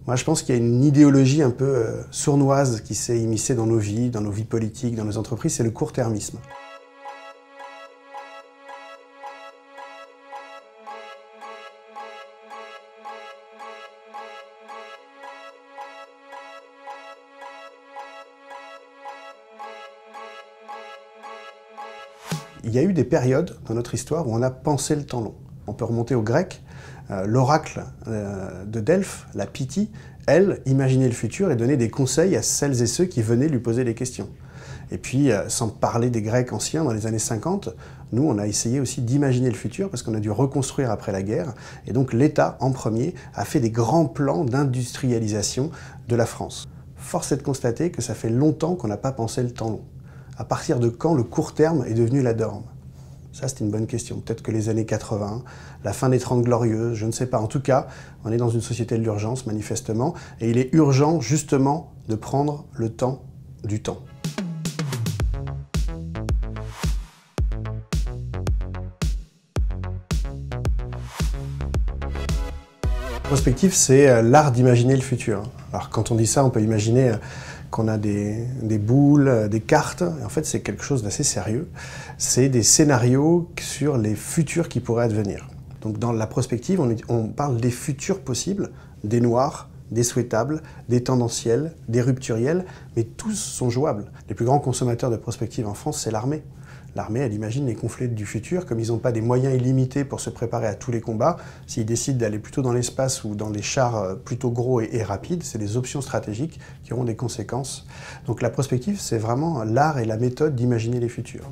Moi, je pense qu'il y a une idéologie un peu sournoise qui s'est immiscée dans nos vies politiques, dans nos entreprises, c'est le court-termisme. Il y a eu des périodes dans notre histoire où on a pensé le temps long. On peut remonter aux Grecs. L'oracle de Delphes, la Pythie, elle, imaginait le futur et donnait des conseils à celles et ceux qui venaient lui poser des questions. Et puis, sans parler des Grecs anciens, dans les années 50, nous, on a essayé aussi d'imaginer le futur parce qu'on a dû reconstruire après la guerre. Et donc, l'État, en premier, a fait des grands plans d'industrialisation de la France. Force est de constater que ça fait longtemps qu'on n'a pas pensé le temps long. À partir de quand le court terme est devenu la norme? Ça, c'est une bonne question. Peut-être que les années 80, la fin des 30 Glorieuses, je ne sais pas. En tout cas, on est dans une société de l'urgence, manifestement, et il est urgent, justement, de prendre le temps du temps. La prospective, c'est l'art d'imaginer le futur. Alors, quand on dit ça, on peut imaginer qu'on a des boules, des cartes. En fait, c'est quelque chose d'assez sérieux. C'est des scénarios sur les futurs qui pourraient advenir. Donc, dans la prospective, on parle des futurs possibles, des noirs, des souhaitables, des tendanciels, des rupturiels, mais tous sont jouables. Les plus grands consommateurs de prospective en France, c'est l'armée. L'armée, elle imagine les conflits du futur, comme ils n'ont pas des moyens illimités pour se préparer à tous les combats, s'ils décident d'aller plutôt dans l'espace ou dans des chars plutôt gros et rapides, c'est des options stratégiques qui auront des conséquences. Donc la prospective, c'est vraiment l'art et la méthode d'imaginer les futurs.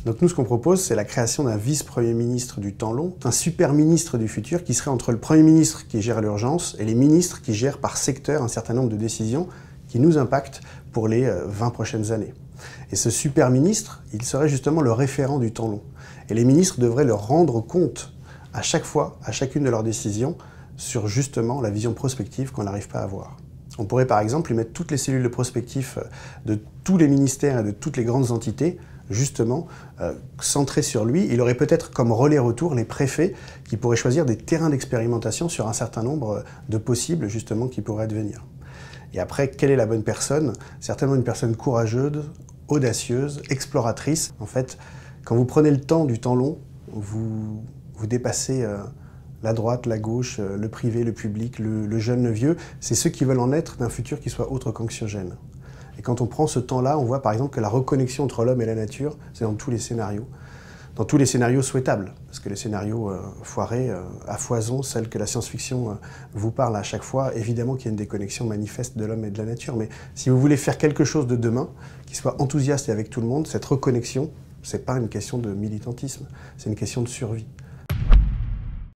Donc nous, ce qu'on propose, c'est la création d'un vice-premier ministre du temps long, un super ministre du futur qui serait entre le Premier ministre qui gère l'urgence et les ministres qui gèrent par secteur un certain nombre de décisions qui nous impactent pour les 20 prochaines années. Et ce super ministre, il serait justement le référent du temps long. Et les ministres devraient leur rendre compte à chaque fois, à chacune de leurs décisions, sur justement la vision prospective qu'on n'arrive pas à avoir. On pourrait par exemple lui mettre toutes les cellules de prospectif de tous les ministères et de toutes les grandes entités, justement, centré sur lui. Il aurait peut-être comme relais retour les préfets qui pourraient choisir des terrains d'expérimentation sur un certain nombre de possibles, justement, qui pourraient advenir. Et après, quelle est la bonne personne? Certainement une personne courageuse, audacieuse, exploratrice. En fait, quand vous prenez le temps du temps long, vous dépassez la droite, la gauche, le privé, le public, le jeune, le vieux. C'est ceux qui veulent en être d'un futur qui soit autre qu'anxiogène. Et quand on prend ce temps-là, on voit par exemple que la reconnexion entre l'homme et la nature, c'est dans tous les scénarios. Dans tous les scénarios souhaitables. Parce que les scénarios foirés, à foison, celles que la science-fiction vous parle à chaque fois, évidemment qu'il y a une déconnexion manifeste de l'homme et de la nature. Mais si vous voulez faire quelque chose de demain, qui soit enthousiaste et avec tout le monde, cette reconnexion, c'est pas une question de militantisme, c'est une question de survie.